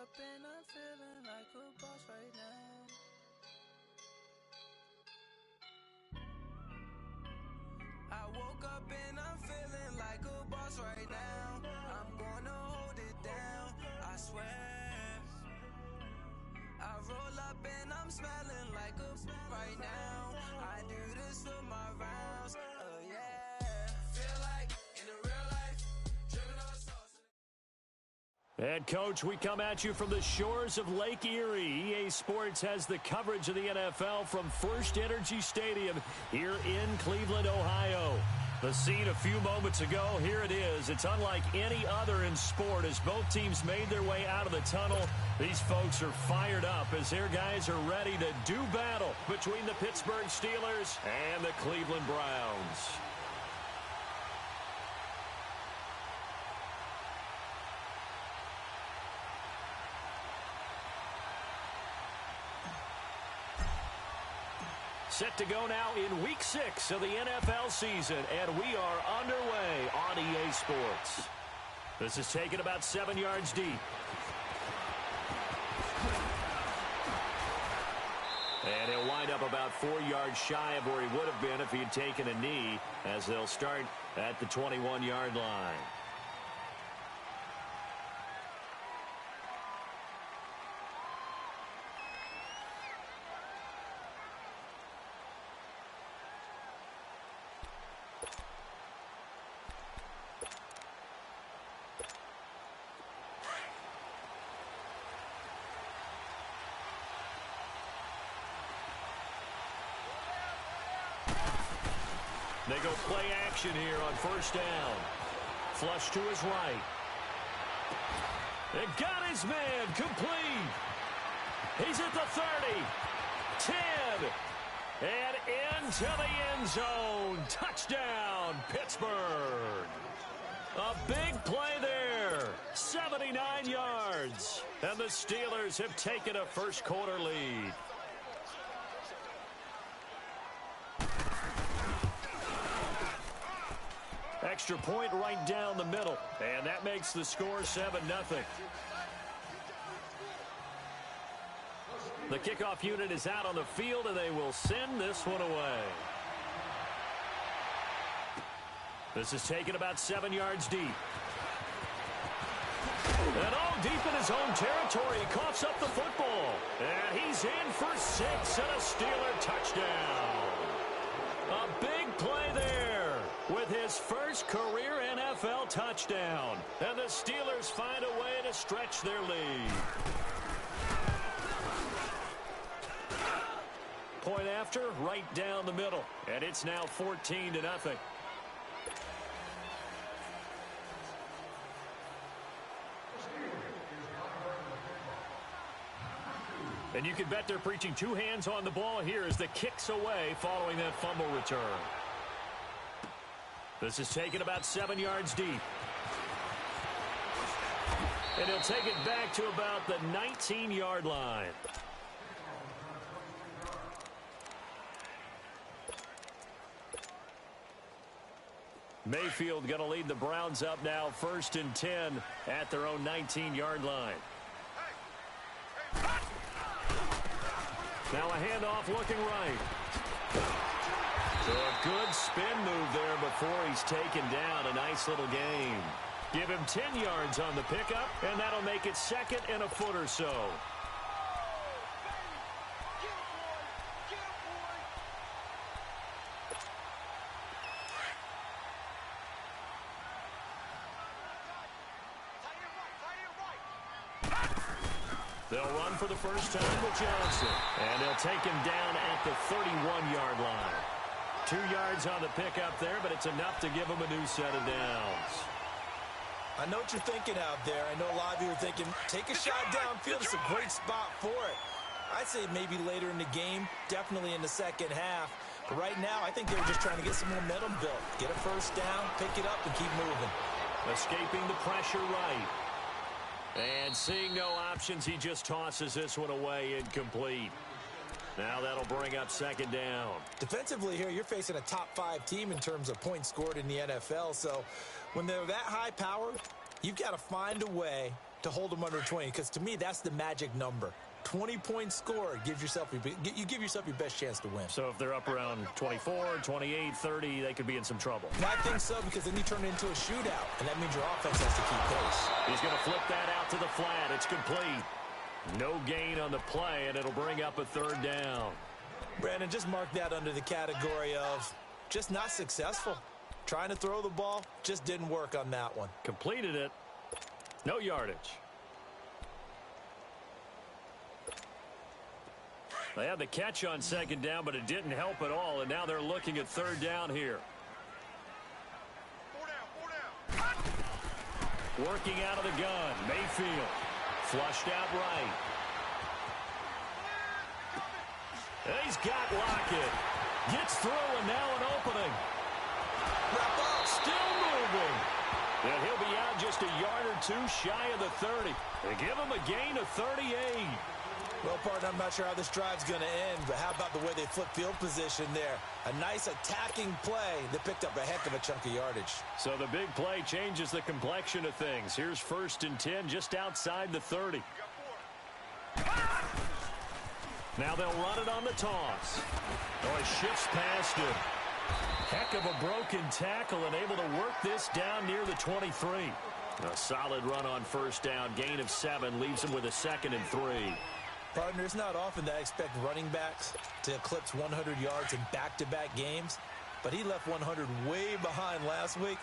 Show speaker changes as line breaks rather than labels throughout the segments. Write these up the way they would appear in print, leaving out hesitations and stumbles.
up and I'm feeling like a boss right now. I woke up and I'm feeling like a boss right now. I'm gonna hold it down, I swear. I roll up and I'm smelling like a right now. I do this for my rounds, oh yeah. Feel like in the real life, driven on sauce.
And, Coach, we come at you from the shores of Lake Erie. EA Sports has the coverage of the NFL from First Energy Stadium here in Cleveland, Ohio. The scene a few moments ago, here it is. It's unlike any other in sport as both teams made their way out of the tunnel. These folks are fired up as their guys are ready to do battle between the Pittsburgh Steelers and the Cleveland Browns. Set to go now in Week 6 of the NFL season, and we are underway on EA Sports. This is taken about 7 yards deep. And he'll wind up about 4 yards shy of where he would have been if he had taken a knee, as they'll start at the 21-yard line. They go play action here on first down. Flush to his right. It got his man complete. He's at the 30, 10, and into the end zone. Touchdown, Pittsburgh. A big play there, 79 yards. And the Steelers have taken a first quarter lead. Extra point right down the middle, and that makes the score 7-0. The kickoff unit is out on the field, and they will send this one away. This is taken about 7 yards deep. And all deep in his own territory, he coughs up the football. And he's in for 6 and a Steeler touchdown. A big play there with his first career NFL touchdown. And the Steelers find a way to stretch their lead. Point after, right down the middle. And it's now 14-0. And you can bet they're preaching two hands on the ball here as the kick's away following that fumble return. This is taken about 7 yards deep. And he'll take it back to about the 19-yard line. Mayfield going to lead the Browns up now, 1st and 10 at their own 19-yard line. Now a handoff looking right. So a good spin move there before he's taken down. A nice little gain. Give him 10 yards on the pickup, and that'll make it 2nd and a foot or so. They'll run for the first time with Johnson. And they'll take him down at the 31-yard line. 2 yards on the pickup there, but it's enough to give him a new set of downs.
I know what you're thinking out there. I know a lot of you are thinking, take a shot downfield. It's a great spot for it. I'd say maybe later in the game, definitely in the second half. But right now, I think they're just trying to get some momentum built. Get a first down, pick it up, and keep moving.
Escaping the pressure right. And seeing no options, he just tosses this one away incomplete. Now that'll bring up 2nd down.
Defensively here, you're facing a top-5 team in terms of points scored in the NFL. So when they're that high-powered, you've got to find a way to hold them under 20, because to me, that's the magic number. 20-point score gives yourself you give yourself your best chance to win.
So if they're up around 24, 28, 30, they could be in some trouble.
And I think so, because then you turn it into a shootout, and that means your offense has to keep pace.
He's going to flip that out to the flat. It's complete. No gain on the play, and it'll bring up a third down.
Brandon, just mark that under the category of just not successful. Trying to throw the ball, just didn't work on that one.
Completed it. No yardage. They had the catch on second down, but it didn't help at all, and now they're looking at third down here. Working out of the gun, Mayfield. Flushed out right. And he's got Lockett. Gets through, and now an opening.
Wrap up.
Still moving. And he'll be out just a yard or two shy of the 30. They give him a gain of 38.
Well, partner, I'm not sure how this drive's going to end, but how about the way they flip field position there? A nice attacking play that picked up a heck of a chunk of yardage.
So the big play changes the complexion of things. Here's 1st and 10 just outside the 30. Now they'll run it on the toss. Oh, he shifts past him. Heck of a broken tackle and able to work this down near the 23. A solid run on 1st down. Gain of 7 leaves him with a 2nd and 3.
Partner, it's not often that I expect running backs to eclipse 100 yards in back-to-back games, but he left 100 way behind last week.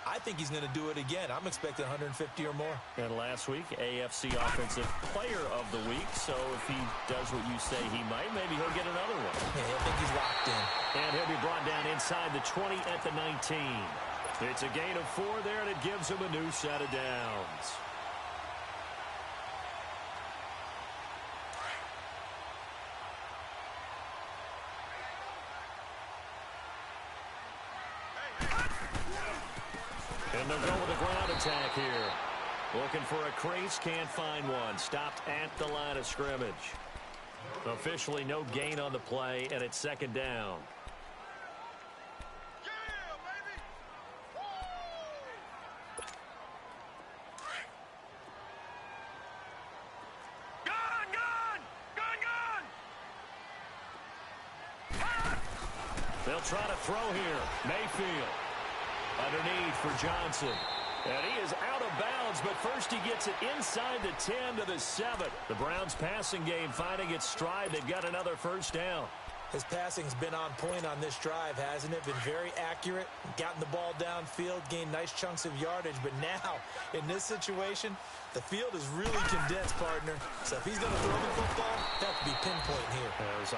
I think he's going to do it again. I'm expecting 150 or more.
And last week, AFC Offensive Player of the Week. So if he does what you say he might, maybe he'll get another one.
Yeah, I think he's locked in.
And he'll be brought down inside the 20 at the 19. It's a gain of 4 there, and it gives him a new set of downs. And they'll go with a ground attack here. Looking for a crease, can't find one. Stopped at the line of scrimmage. Officially no gain on the play, and it's 2nd down. They'll try to throw here. Mayfield. Underneath for Johnson. And he is out of bounds, but first he gets it inside the 10 to the 7. The Browns passing game finding its stride. They've got another 1st down.
His passing's been on point on this drive, hasn't it? Been very accurate, gotten the ball downfield, gained nice chunks of yardage. But now, in this situation, the field is really condensed, partner. So if he's going to throw the football, that could be pinpoint here.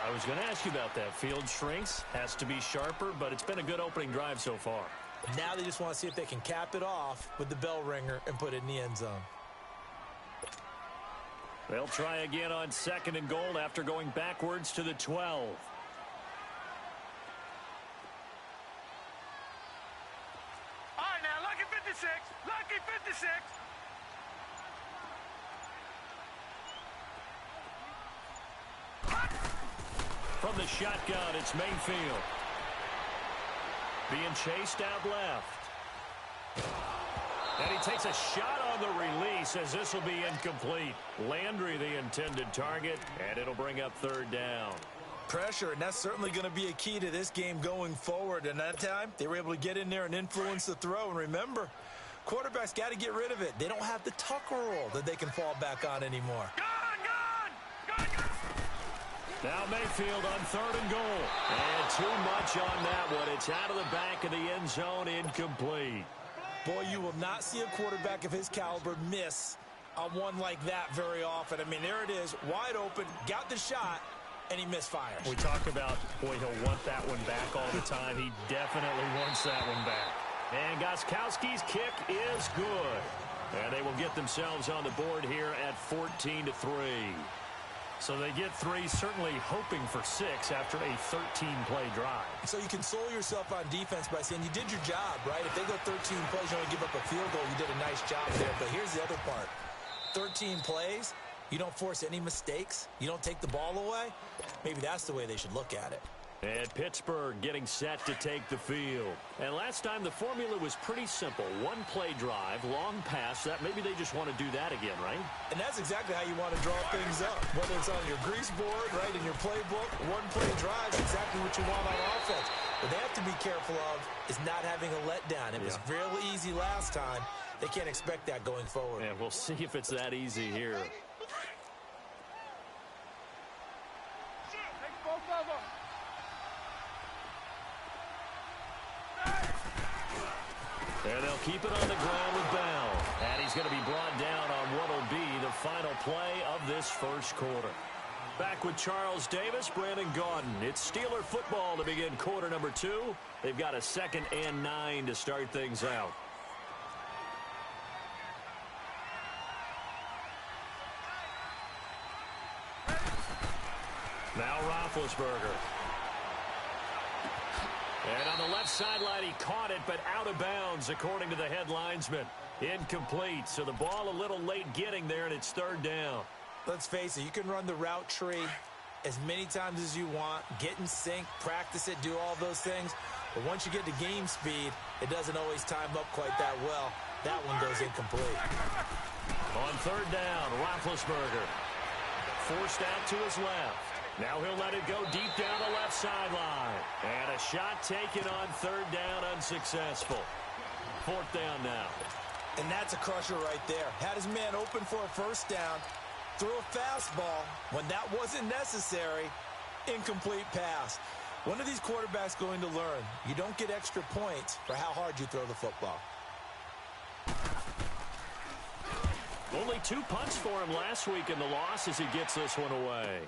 I was going to ask you about that. Field shrinks, has to be sharper, but it's been a good opening drive so far.
Now they just want to see if they can cap it off with the bell ringer and put it in the end zone.
They'll try again on 2nd and goal after going backwards to the 12.
All right, now, lucky 56. Lucky 56.
From the shotgun, it's Mayfield. Being chased out left. And he takes a shot on the release as this will be incomplete. Landry the intended target, and it'll bring up 3rd down.
Pressure, and that's certainly going to be a key to this game going forward. And that time, they were able to get in there and influence the throw. And remember, quarterbacks got to get rid of it. They don't have the Tucker rule that they can fall back on anymore.
Now Mayfield on 3rd and goal. And too much on that one. It's out of the back of the end zone, incomplete.
Boy, you will not see a quarterback of his caliber miss on one like that very often. I mean, there it is, wide open, got the shot, and he misfires.
We talk about, boy, he'll want that one back all the time. He definitely wants that one back. And Gostkowski's kick is good. And they will get themselves on the board here at 14-3. So they get 3, certainly hoping for 6 after a 13-play drive.
So you console yourself on defense by saying you did your job, right? If they go 13 plays, you only give up a field goal, you did a nice job there. But here's the other part. 13 plays, you don't force any mistakes, you don't take the ball away. Maybe that's the way they should look at it.
And Pittsburgh getting set to take the field. And last time the formula was pretty simple. One play drive, long pass. That maybe they just want to do that again, right?
And that's exactly how you want to draw things up. Whether it's on your grease board, right, in your playbook, one play drive is exactly what you want on offense. What they have to be careful of is not having a letdown. It was real easy last time. They can't expect that going forward.
And we'll see if it's that easy here.
Take both of them.
And they'll keep it on the ground with Bell. And he's going to be brought down on what will be the final play of this first quarter. Back with Charles Davis, Brandon Gaudin. It's Steeler football to begin quarter number 2. They've got a 2nd and 9 to start things out. Now Roethlisberger. And on the left sideline, he caught it, but out of bounds, according to the head linesman. Incomplete, so the ball a little late getting there, and it's 3rd down.
Let's face it, you can run the route tree as many times as you want, get in sync, practice it, do all those things. But once you get to game speed, it doesn't always time up quite that well. That one goes incomplete.
On 3rd down, Roethlisberger. Forced out to his left. Now he'll let it go deep down the left sideline. And a shot taken on 3rd down, unsuccessful. 4th down now.
And that's a crusher right there. Had his man open for a 1st down. Threw a fastball when that wasn't necessary. Incomplete pass. When are these quarterbacks going to learn? You don't get extra points for how hard you throw the football.
Only 2 punts for him last week in the loss as he gets this one away.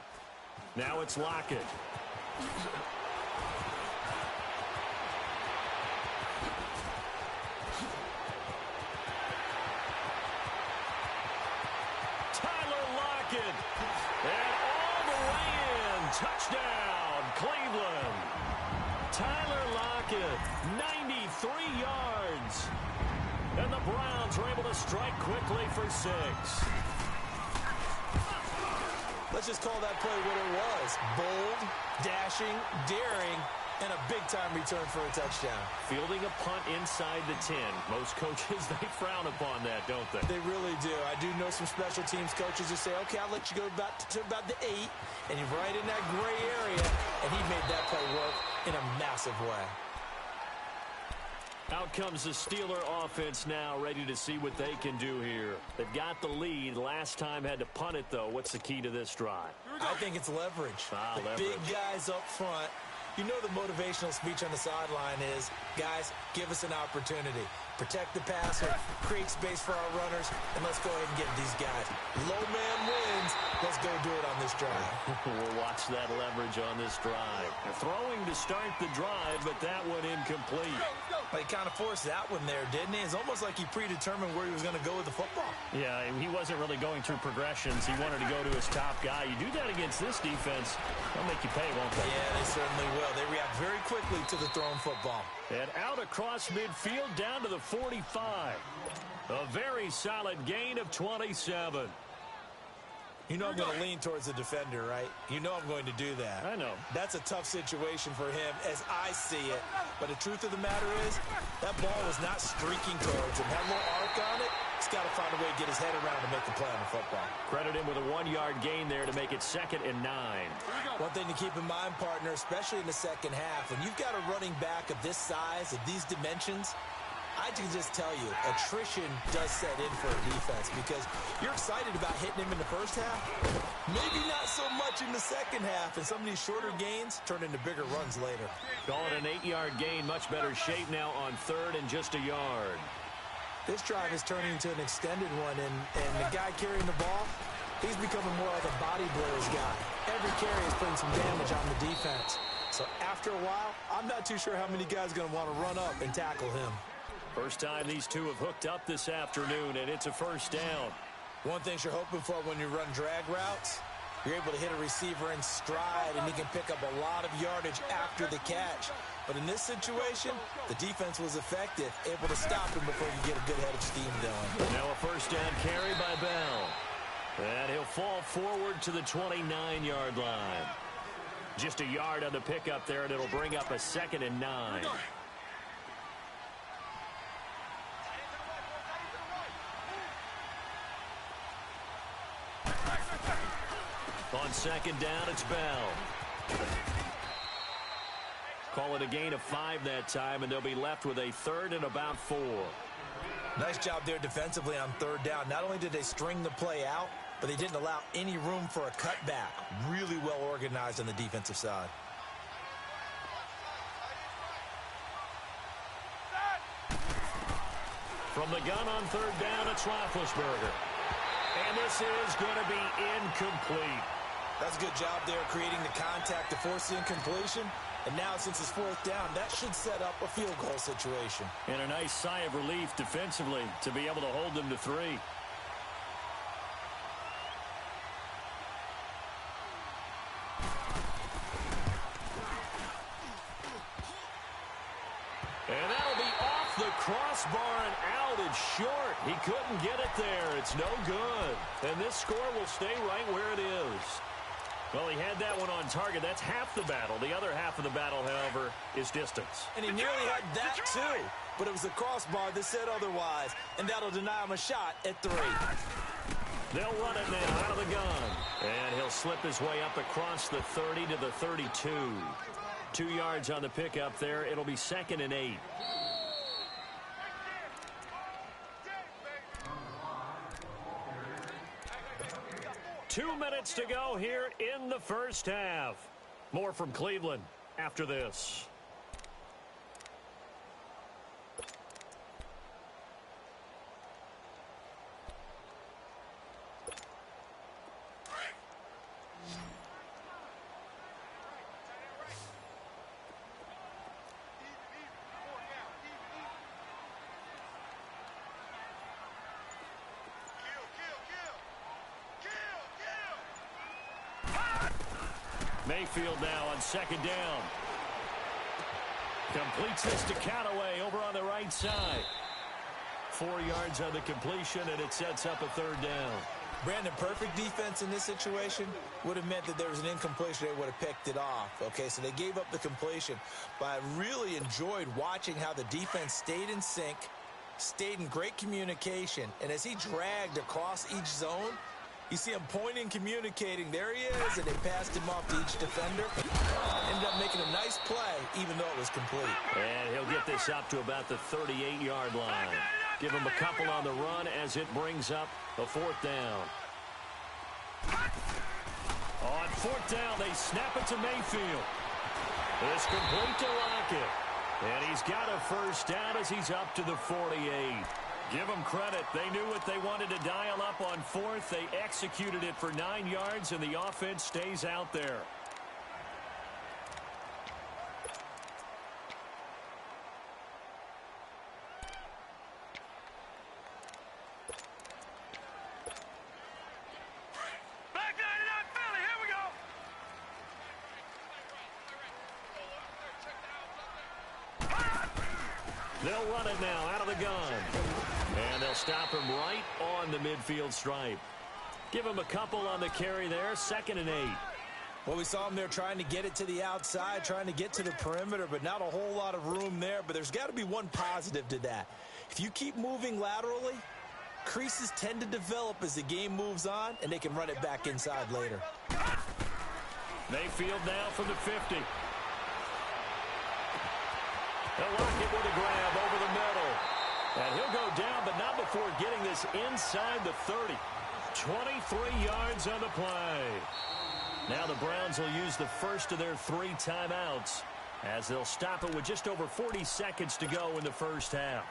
Now it's Lockett. Tyler Lockett. And all the way in. Touchdown, Cleveland. Tyler Lockett, 93 yards. And the Browns were able to strike quickly for 6.
Let's just call that play what it was. Bold, dashing, daring, and a big-time return for a touchdown.
Fielding a punt inside the 10. Most coaches, they frown upon that, don't they?
They really do. I do know some special teams coaches who say, okay, I'll let you go to about the 8, and you're right in that gray area, and he made that play work in a massive way.
Out comes the Steeler offense now, ready to see what they can do here. They've got the lead. Last time had to punt it, though. What's the key to this drive?
I think it's leverage.
Leverage.
Big guys up front. You know the motivational speech on the sideline is, guys, give us an opportunity. Protect the passer, create space for our runners, and let's go ahead and get these guys. Low man wins. Let's go do it on this drive.
We'll watch that leverage on this drive. Throwing to start the drive, but that one incomplete.
But he kind of forced that one there, didn't he? It's almost like he predetermined where he was going to go with the football.
Yeah, he wasn't really going through progressions. He wanted to go to his top guy. You do that against this defense, they'll make you pay, won't they?
Yeah, they certainly will. They react very quickly to the thrown football.
And out across midfield, down to the 45. A very solid gain of 27.
You know I'm going to lean towards the defender, right? You know I'm going to do that.
I know.
That's a tough situation for him as I see it. But the truth of the matter is, that ball was not streaking towards him. Had a little arc on it. He's got to find a way to get his head around to make the play on the football.
Credit him with a 1-yard gain there to make it 2nd and 9.
One thing to keep in mind, partner, especially in the second half, when you've got a running back of this size, of these dimensions, I can just tell you, attrition does set in for a defense because you're excited about hitting him in the first half. Maybe not so much in the second half, and some of these shorter gains turn into bigger runs later.
Call it an 8-yard gain, much better shape now on 3rd and just a yard.
This drive is turning into an extended one, and the guy carrying the ball, he's becoming more like a body blows guy. Every carry is putting some damage on the defense. So after a while, I'm not too sure how many guys are going to want to run up and tackle him.
First time these two have hooked up this afternoon, and it's a 1st down.
One thing you're hoping for when you run drag routes, you're able to hit a receiver in stride, and he can pick up a lot of yardage after the catch. But in this situation, the defense was effective, able to stop him before you get a good head of steam going.
Now a 1st down carry by Bell. And he'll fall forward to the 29-yard line. Just a yard on the pickup there, and it'll bring up a 2nd and 9. On 2nd down, it's Bell. Call it a gain of 5 that time, and they'll be left with a 3rd and about 4.
Nice job there defensively on 3rd down. Not only did they string the play out, but they didn't allow any room for a cutback. Really well organized on the defensive side.
From the gun on 3rd down, it's Roethlisberger. And this is going to be incomplete.
That's a good job there creating the contact to force the incompletion. And now, since it's 4th down, that should set up a field goal situation.
And a nice sigh of relief defensively to be able to hold them to 3. And that'll be off the crossbar and out. It's short. He couldn't get it there. It's no good. And this score will stay right where it is. Well, he had that one on target. That's half the battle. The other half of the battle, however, is distance.
And he nearly had that, too. But it was the crossbar that said otherwise. And that'll deny him a shot at 3.
They'll run it now out of the gun. And he'll slip his way up across the 30 to the 32. 2 yards on the pickup there. It'll be 2nd and 8. Two minutes to go here in the first half. More from Cleveland after this. Mayfield now on 2nd down. Completes this to Callaway over on the right side. 4 yards on the completion, and it sets up a 3rd down.
Brandon, perfect defense in this situation would have meant that there was an incompletion. They would have picked it off. Okay, so they gave up the completion. But I really enjoyed watching how the defense stayed in sync, stayed in great communication. And as he dragged across each zone, you see him pointing, communicating. There he is, and they passed him off to each defender. Ended up making a nice play, even though it was complete.
And he'll get this up to about the 38-yard line. Give him a couple on the run as it brings up a 4th down. On 4th down, they snap it to Mayfield. It's complete to Lockett. And he's got a 1st down as he's up to the 48. Give them credit. They knew what they wanted to dial up on 4th. They executed it for 9 yards, and the offense stays out there.
Back 99 Philly, here we go.
They'll run it now out of the gun. And they'll stop him right on the midfield stripe. Give him a couple on the carry there. 2nd and 8.
Well, we saw him there trying to get it to the outside, trying to get to the perimeter, but not a whole lot of room there. But there's got to be one positive to that. If you keep moving laterally, creases tend to develop as the game moves on, and they can run it back inside later.
Mayfield now from the 50. They'll lock it with a grab over the middle. And he'll go down, but not before getting this inside the 30. 23 yards on the play. Now the Browns will use the first of their 3 timeouts as they'll stop it with just over 40 seconds to go in the first half.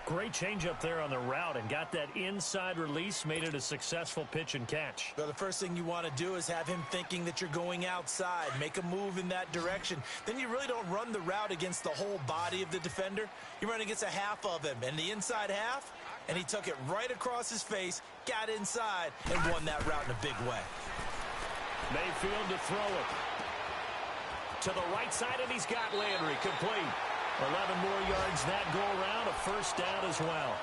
Great change up there on the route and got that inside release, made it a successful pitch and catch.
So the first thing you want to do is have him thinking that you're going outside, make a move in that direction. Then you really don't run the route against the whole body of the defender. You run against a half of him, and the inside half, and he took it right across his face, got inside, and won that route in a big way.
Mayfield to throw it. To the right side, and he's got Landry complete. 11 more yards that go around, a 1st down as well.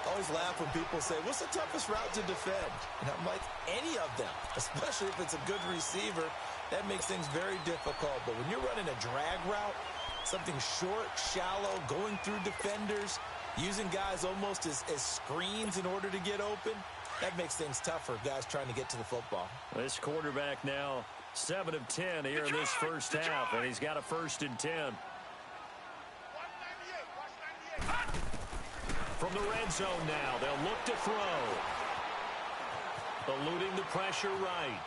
I always laugh when people say, what's the toughest route to defend? And I'm like, any of them, especially if it's a good receiver. That makes things very difficult. But when you're running a drag route, something short, shallow, going through defenders, using guys almost as screens in order to get open, that makes things tougher, guys trying to get to the football.
This quarterback now 7 of 10 here in this first half, and he's got a 1st and 10. From the red zone now, they'll look to throw. Eluding the pressure right.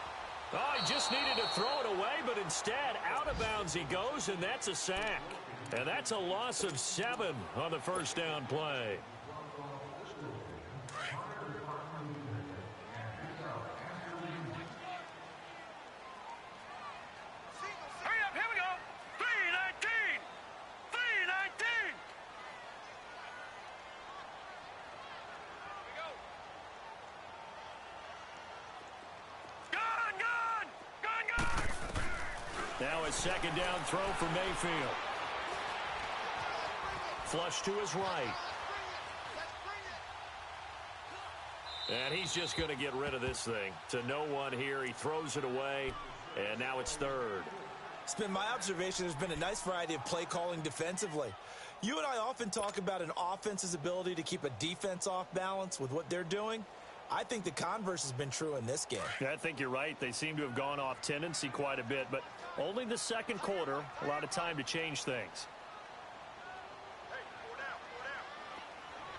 Oh, he just needed to throw it away, but instead, out of bounds he goes, and that's a sack. And that's a loss of 7 on the first down play.
Hurry up, here we go. 319. 319. Gone.
Now a 2nd down throw for Mayfield. Flush to his right. And he's just going to get rid of this thing. To no one here. He throws it away, and now it's 3rd.
It's been my observation there's been a nice variety of play calling defensively. You and I often talk about an offense's ability to keep a defense off balance with what they're doing. I think the converse has been true in this game.
I think you're right. They seem to have gone off tendency quite a bit, but only the 2nd quarter, a lot of time to change things.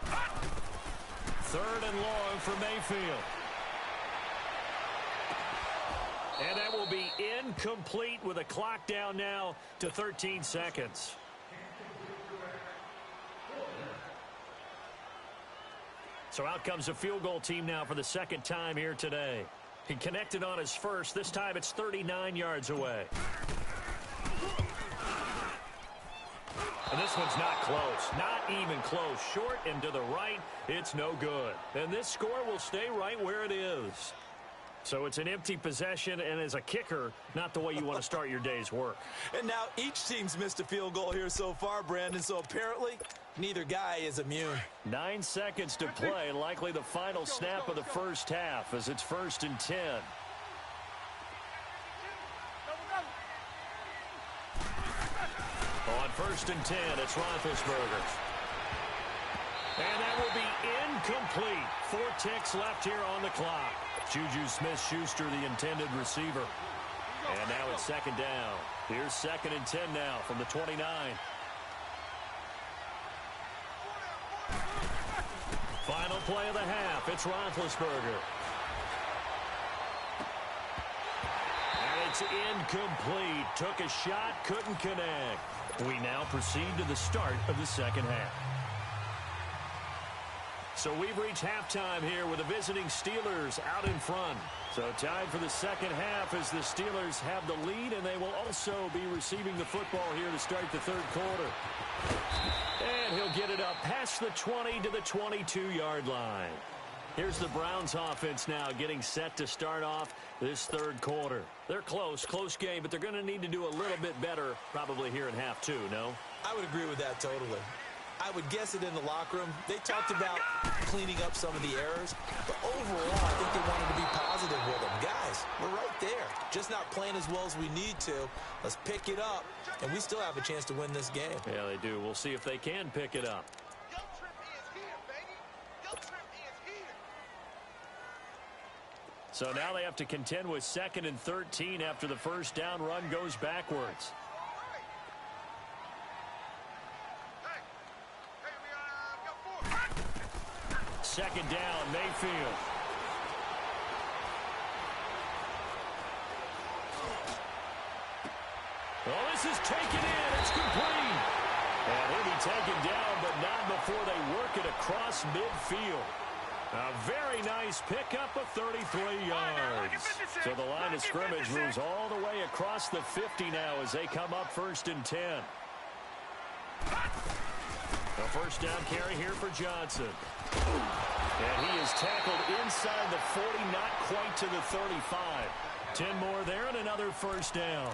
3rd and long for Mayfield. And that will be incomplete with a clock down now to 13 seconds. So out comes a field goal team now for the 2nd time here today. He connected on his first. This time it's 39 yards away. And this one's not close. Not even close. Short and to the right. It's no good. And this score will stay right where it is. So it's an empty possession, and as a kicker, not the way you want to start your day's work.
And now each team's missed a field goal here so far, Brandon, so apparently neither guy is immune.
9 seconds to play, likely the final snap of the first half as it's 1st and 10. On 1st and 10, it's Roethlisberger. And that will be incomplete. 4 ticks left here on the clock. Juju Smith-Schuster, the intended receiver. And now it's 2nd down. Here's 2nd and 10 now from the 29. Final play of the half. It's Roethlisberger. And it's incomplete. Took a shot, couldn't connect. We now proceed to the start of the 2nd half. So we've reached halftime here with the visiting Steelers out in front. So tied for the 2nd half as the Steelers have the lead, and they will also be receiving the football here to start the 3rd quarter. And he'll get it up past the 20 to the 22-yard line. Here's the Browns offense now getting set to start off this 3rd quarter. They're close game, but they're going to need to do a little bit better probably here in half 2, no?
I would agree with that totally. I would guess it in the locker room. They talked about cleaning up some of the errors, but overall, I think they wanted to be positive with them. Guys, we're right there. Just not playing as well as we need to. Let's pick it up, and we still have a chance to win this game.
Yeah, they do. We'll see if they can pick it up. So now they have to contend with 2nd and 13 after the first down run goes backwards. Second down, Mayfield. Oh, this is taken in. It's complete. And he'll be taken down, but not before they work it across midfield. A very nice pickup of 33 yards. So the line of scrimmage moves all the way across the 50 now as they come up 1st and 10. A first down carry here for Johnson. And he is tackled inside the 40, not quite to the 35. 10 more there and another first down.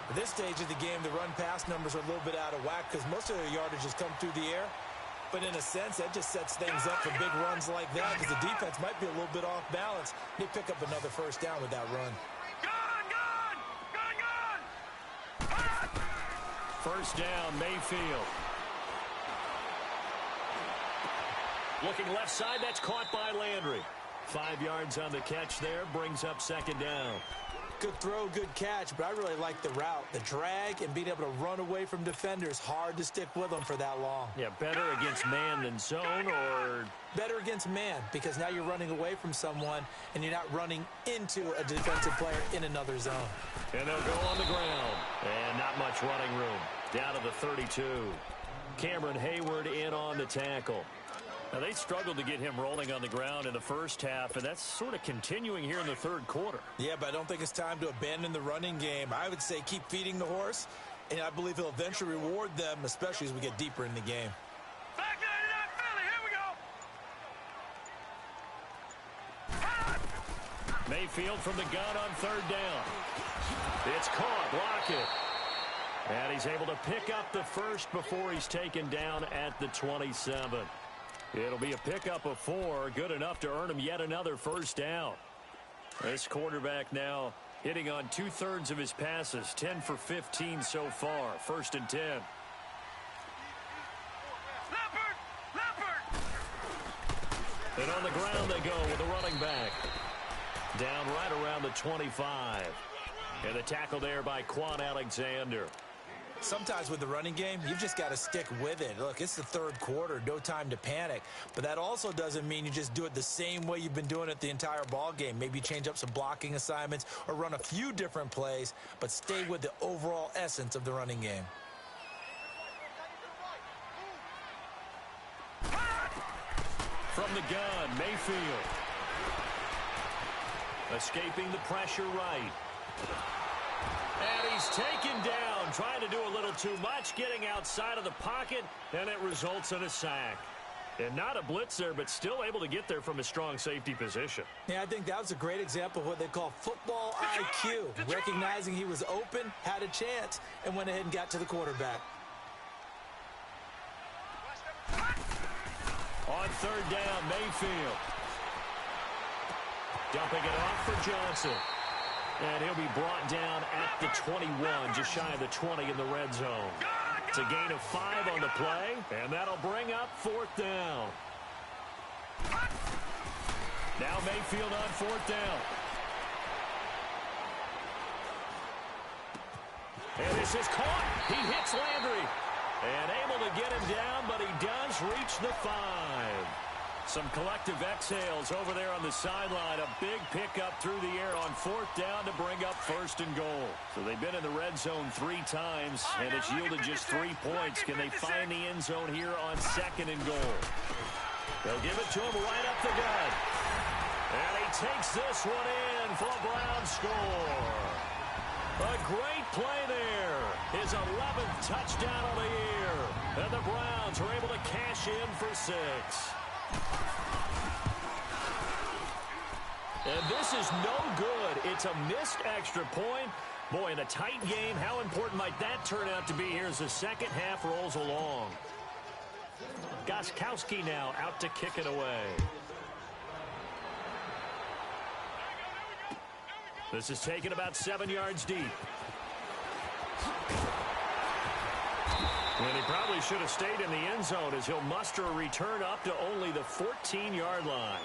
At this stage of the game, the run-pass numbers are a little bit out of whack because most of their yardage has come through the air. But in a sense, that just sets things up for big runs like that because the defense might be a little bit off balance. They pick up another first down with that run.
First down, Mayfield. Looking left side, that's caught by Landry. 5 yards on the catch there, brings up second down.
Good throw, good catch, but I really like the route. The drag and being able to run away from defenders, hard to stick with them for that long.
Yeah, better against man than zone, or?
Better against man, because now you're running away from someone and you're not running into a defensive player in another zone.
And they'll go on the ground. And not much running room. Down to the 32. Cameron Hayward in on the tackle. Now, they struggled to get him rolling on the ground in the first half, and that's sort of continuing here in the third quarter.
Yeah, but I don't think it's time to abandon the running game. I would say keep feeding the horse, and I believe he'll eventually reward them, especially as we get deeper in the game.
Back to that Philly, here we go.
Mayfield from the gun on third down. It's caught, Lockett. And he's able to pick up the first before he's taken down at the 27. It'll be a pickup of 4, good enough to earn him yet another first down. This quarterback now hitting on 2/3 of his passes, 10 for 15 so far. 1st and 10.
Leopard!
And on the ground they go with a running back. Down right around the 25. And the tackle there by Quan Alexander.
Sometimes with the running game, you've just got to stick with it. Look, it's the third quarter, no time to panic. But that also doesn't mean you just do it the same way you've been doing it the entire ball game. Maybe change up some blocking assignments or run a few different plays, but stay with the overall essence of the running game.
From the gun, Mayfield. Escaping the pressure right. And he's taken down, trying to do a little too much, getting outside of the pocket, and it results in a sack. And not a blitz there, but still able to get there from a strong safety position.
Yeah, I think that was a great example of what they call football IQ. Recognizing he was open, had a chance, and went ahead and got to the quarterback.
On third down, Mayfield. Dumping it off for Johnson. And he'll be brought down at the 21, just shy of the 20 in the red zone. It's a gain of 5 on the play, and that'll bring up 4th down. Now Mayfield on 4th down. And this is caught. He hits Landry. And able to get him down, but he does reach the 5. Some collective exhales over there on the sideline. A big pickup through the air on 4th down to bring up 1st and goal. So they've been in the red zone 3 times, and it's yielded just 3 points. Can they find the end zone here on 2nd and goal? They'll give it to him right up the gut. And he takes this one in for a Browns score. A great play there. His 11th touchdown of the year. And the Browns are able to cash in for 6. And this is no good. It's a missed extra point. Boy, in a tight game, how important might that turn out to be here as the second half rolls along? Gostkowski now out to kick it away. This is taken about 7 yards deep. And he probably should have stayed in the end zone as he'll muster a return up to only the 14-yard line.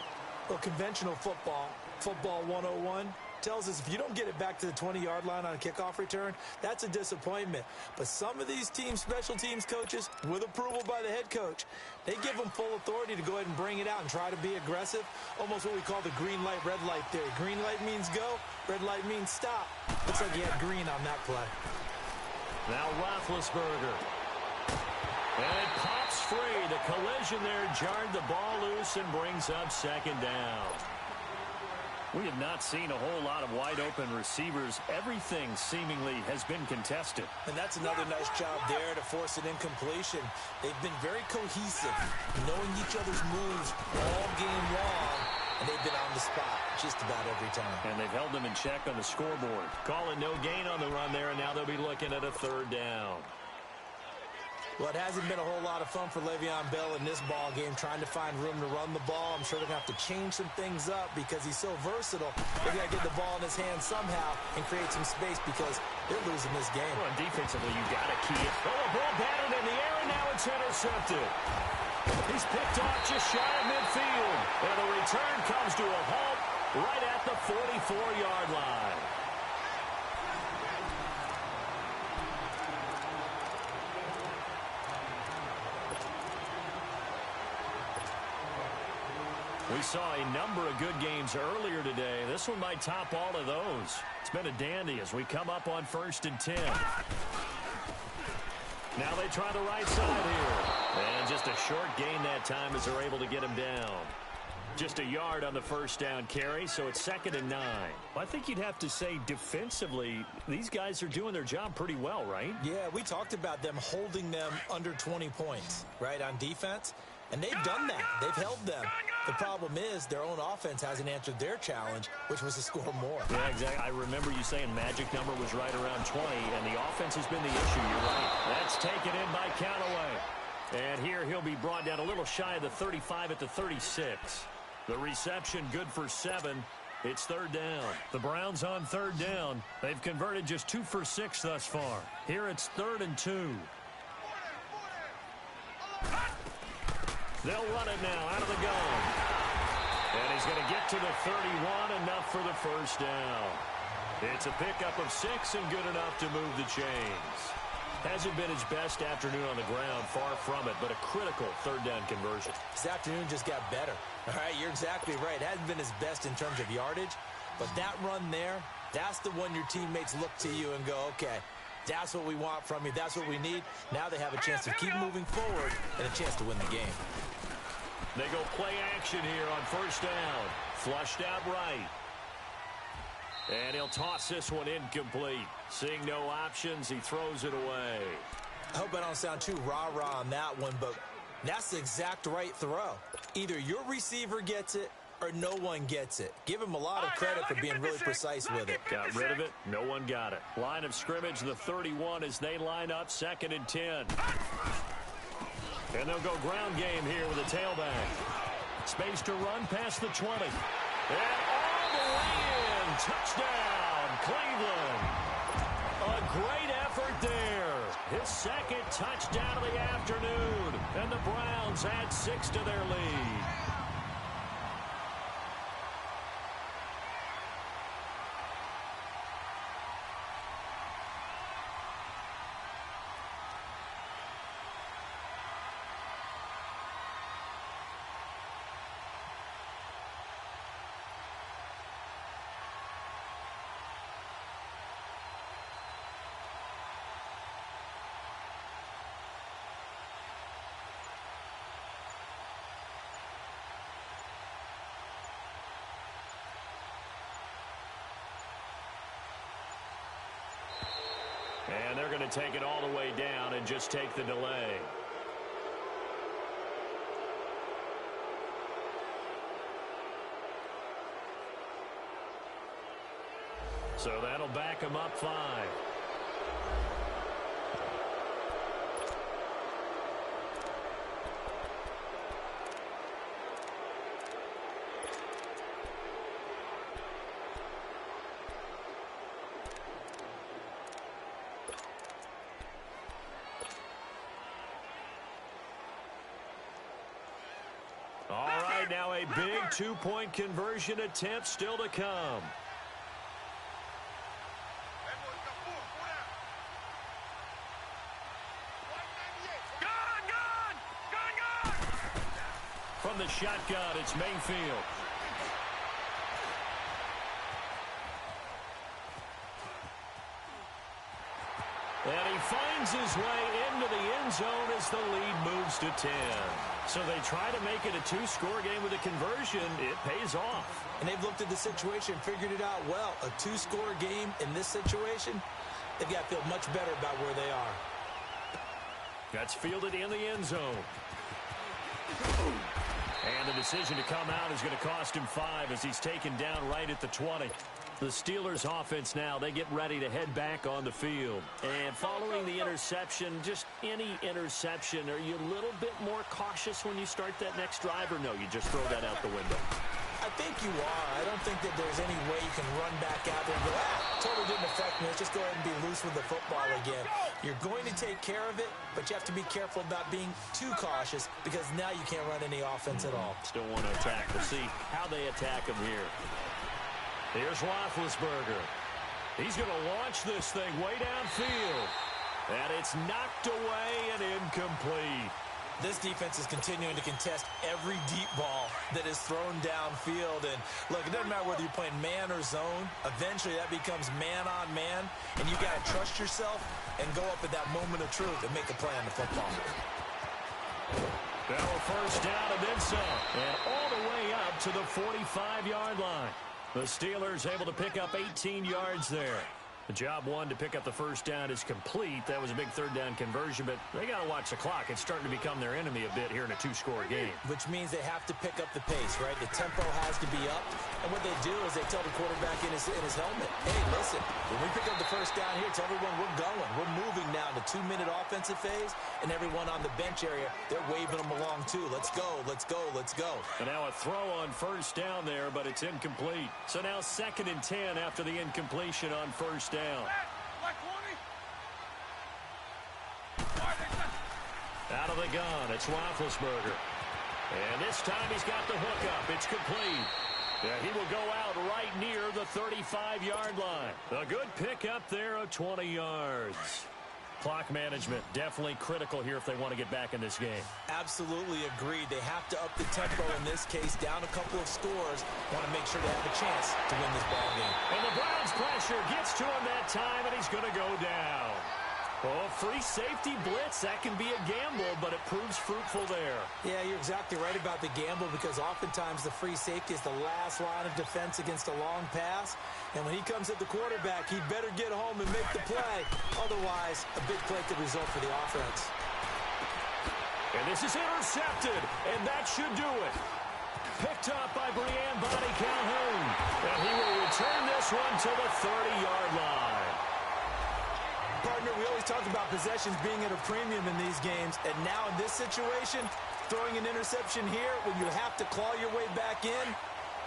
Well, conventional football 101, tells us if you don't get it back to the 20-yard line on a kickoff return, that's a disappointment. But some of these teams, special teams coaches, with approval by the head coach, they give them full authority to go ahead and bring it out and try to be aggressive, almost what we call the green light, red light theory. Green light means go, red light means stop. Looks like he had green on that play.
Now Roethlisberger. And it pops free. The collision there jarred the ball loose and brings up 2nd down. We have not seen a whole lot of wide-open receivers. Everything seemingly has been contested.
And that's another nice job there to force an incompletion. They've been very cohesive, knowing each other's moves all game long, and they've been on the spot just about every time.
And they've held them in check on the scoreboard. Calling no gain on the run there, and now they'll be looking at a 3rd down.
Well, it hasn't been a whole lot of fun for Le'Veon Bell in this ball game, trying to find room to run the ball. I'm sure they're going to have to change some things up because he's so versatile. They've got to get the ball in his hands somehow and create some space because they're losing this game.
Well, defensively, you've got to key it. Oh, the ball batted in the air, and now it's intercepted. He's picked off just shy of midfield. And the return comes to a halt right at the 44-yard line. We saw a number of good games earlier today. This one might top all of those. It's been a dandy as we come up on 1st and 10. Now they try the right side here. And just a short gain that time as they're able to get him down. Just a yard on the first down carry, so it's 2nd and 9. Well, I think you'd have to say defensively, these guys are doing their job pretty well, right?
Yeah, we talked about them holding them under 20 points, right, on defense. And they've done that. They've held them. The problem is their own offense hasn't answered their challenge, which was to score more.
Yeah, exactly. I remember you saying magic number was right around 20, and the offense has been the issue. You're right. That's taken in by Callaway. And here he'll be brought down a little shy of the 35 at the 36. The reception good for 7. It's 3rd down. The Browns on 3rd down. They've converted just 2 for 6 thus far. Here it's 3rd and 2. They'll run it now out of the gun. And he's going to get to the 31, enough for the first down. It's a pickup of 6 and good enough to move the chains. Hasn't been his best afternoon on the ground, far from it, but a critical 3rd down conversion.
This afternoon just got better. All right, you're exactly right. It hasn't been his best in terms of yardage, but that run there, that's the one your teammates look to you and go, okay, that's what we want from you. That's what we need. Now they have a chance to keep moving forward and a chance to win the game.
They go play action here on 1st down. Flushed out right. And he'll toss this one incomplete. Seeing no options, he throws it away.
I hope I don't sound too rah-rah on that one, but that's the exact right throw. Either your receiver gets it or no one gets it. Give him a lot of credit for being really precise with it.
Got rid of it. No one got it. Line of scrimmage, the 31 as they line up 2nd and 10. And they'll go ground game here with a tailback. Space to run past the 20. And all the way in. Touchdown, Cleveland. A great effort there. His 2nd touchdown of the afternoon. And the Browns add 6 to their lead. And they're going to take it all the way down and just take the delay. So that'll back them up 5. All right, now a big 2-point conversion attempt still to come. From the shotgun, it's Mayfield. And he finds his way into the end zone as the lead moves to 10. So they try to make it a 2-score game with a conversion. It pays off.
And they've looked at the situation, figured it out well. A 2-score game in this situation, they've got to feel much better about where they are.
That's fielded in the end zone. And the decision to come out is going to cost him 5 as he's taken down right at the 20. The Steelers offense now, they get ready to head back on the field. And following the interception, just any interception, are you a little bit more cautious when you start that next drive, or no, you just throw that out the window?
I think you are. I don't think that there's any way you can run back out there and go, totally didn't affect me. Let's just go ahead and be loose with the football again. You're going to take care of it, but you have to be careful about being too cautious because now you can't run any offense at all.
Still want to attack. We'll see how they attack him here. Here's Roethlisberger. He's going to launch this thing way downfield. And it's knocked away and incomplete.
This defense is continuing to contest every deep ball that is thrown downfield. And, look, it doesn't matter whether you're playing man or zone. Eventually, that becomes man-on-man. And you got to trust yourself and go up at that moment of truth and make a play on the football.
Now a first down and then some. And all the way up to the 45-yard line. The Steelers able to pick up 18 yards there. The job one to pick up the first down is complete. That was a big third down conversion, but they got to watch the clock. It's starting to become their enemy a bit here in a two-score game.
Which means they have to pick up the pace, right? The tempo has to be up. And what they do is they tell the quarterback in his helmet, hey, listen, when we pick up the first down here, tell everyone we're going. We're moving now to 2-minute offensive phase, and everyone on the bench area, they're waving them along too. Let's go, let's go, let's go.
And now a throw on first down there, but it's incomplete. So now 2nd and 10 after the incompletion on first down. Out of the gun, it's Roethlisberger. And this time he's got the hook up. It's complete. Yeah, he will go out right near the 35-yard line. A good pickup there of 20 yards. Clock management definitely critical here if they want to get back in this game.
Absolutely agreed. They have to up the tempo in this case, down a couple of scores. Want to make sure they have a chance to win this ball game.
And the Browns pressure gets to him that time, and he's going to go down. Oh, free safety blitz, that can be a gamble, but it proves fruitful there.
Yeah, you're exactly right about the gamble because oftentimes the free safety is the last line of defense against a long pass. And when he comes at the quarterback, he better get home and make the play. Otherwise, a big play could result for the offense.
And this is intercepted, and that should do it. Picked up by Brian Bonnie Calhoun. And he will return this one to the 30-yard line.
Partner, we always talk about possessions being at a premium in these games, and now in this situation, throwing an interception here when you have to claw your way back in,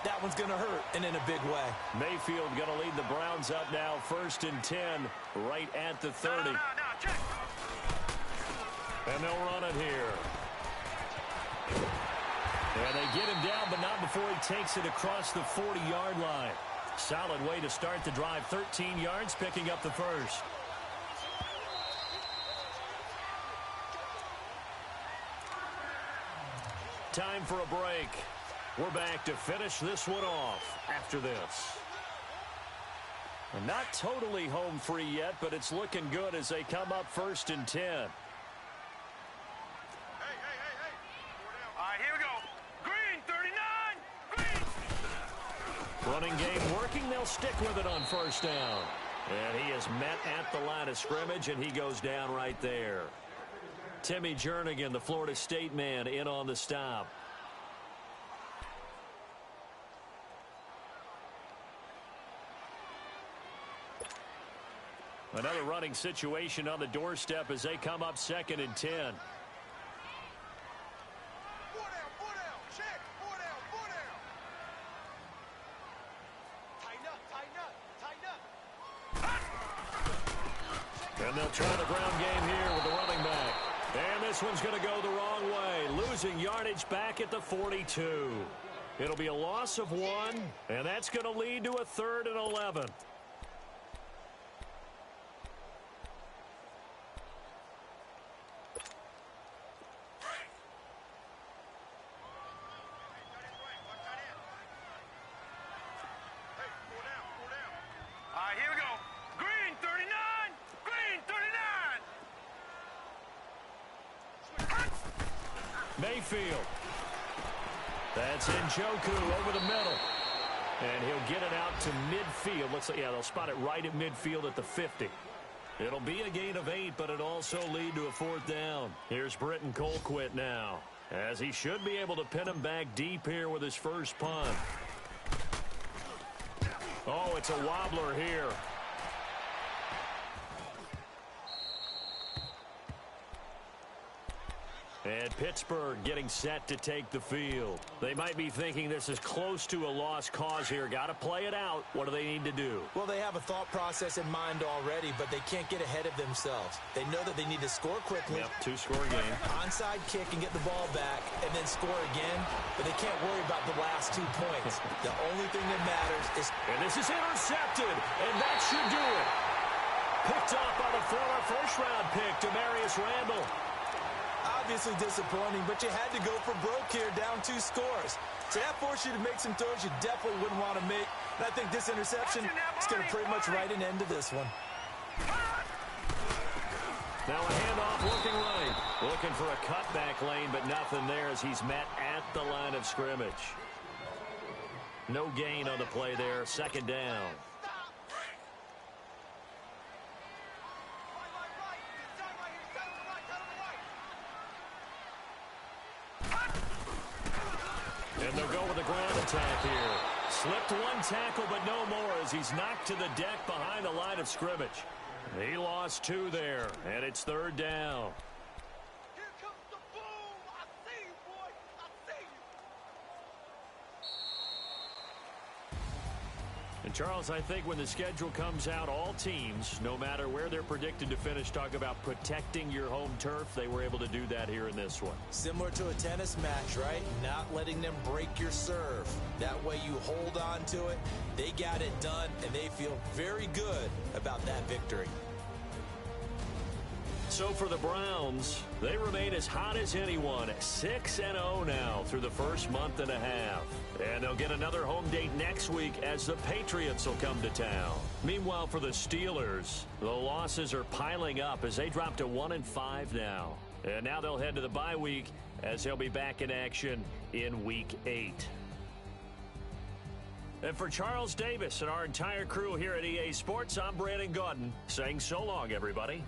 that one's going to hurt, and in a big way.
Mayfield going to lead the Browns up now, 1st and 10, right at the 30. And they'll run it here. And they get him down, but not before he takes it across the 40-yard line. Solid way to start the drive, 13 yards, picking up the first. Time for a break. We're back to finish this one off after this. Not totally home free yet, but it's looking good as they come up 1st and 10.
Hey. All right, here we go. Green, 39. Green.
Running game working. They'll stick with it on first down. And he is met at the line of scrimmage, and he goes down right there. Timmy Jernigan, the Florida State man, in on the stop. Another running situation on the doorstep as they come up 2nd and 10.
4 down, check, 4 down. Tighten up.
And they'll try the ground game here with the running back. And this one's going to go the wrong way, losing yardage back at the 42. It'll be a loss of 1, and that's going to lead to a 3rd and 11. Mayfield. That's Njoku over the middle. And he'll get it out to midfield. Looks like, yeah, they'll spot it right at midfield at the 50. It'll be a gain of 8, but it'll also lead to a 4th down. Here's Britton Colquitt now, as he should be able to pin him back deep here with his first punt. Oh, it's a wobbler here. And Pittsburgh getting set to take the field. They might be thinking this is close to a lost cause here. Got to play it out. What do they need to do?
Well, they have a thought process in mind already, but they can't get ahead of themselves. They know that they need to score quickly.
Yep, two-score game.
Onside kick and get the ball back and then score again, but they can't worry about the last 2 points. The only thing that matters is...
And this is intercepted, and that should do it. Picked up by the former first-round pick, Demarius Randall.
Obviously disappointing, but you had to go for broke here, down 2 scores. So that forced you to make some throws you definitely wouldn't want to make. And I think this interception is going to pretty much write an end to this one.
Now a handoff looking right. Looking for a cutback lane, but nothing there as he's met at the line of scrimmage. No gain on the play there. Second down. And they'll go with a ground attack here. Slipped one tackle, but no more as he's knocked to the deck behind the line of scrimmage. He lost 2 there, and it's third down.
Here comes the boom. I see you, boy. I see you.
And, Charles, I think when the schedule comes out, all teams, no matter where they're predicted to finish, talk about protecting your home turf. They were able to do that here in this one.
Similar to a tennis match, right? Not letting them break your serve. That way you hold on to it. They got it done, and they feel very good about that victory.
So for the Browns, they remain as hot as anyone, 6-0 now through the first month and a half. And they'll get another home date next week as the Patriots will come to town. Meanwhile, for the Steelers, the losses are piling up as they drop to 1-5 now. And now they'll head to the bye week as they'll be back in action in Week 8. And for Charles Davis and our entire crew here at EA Sports, I'm Brandon Gaudin saying so long, everybody.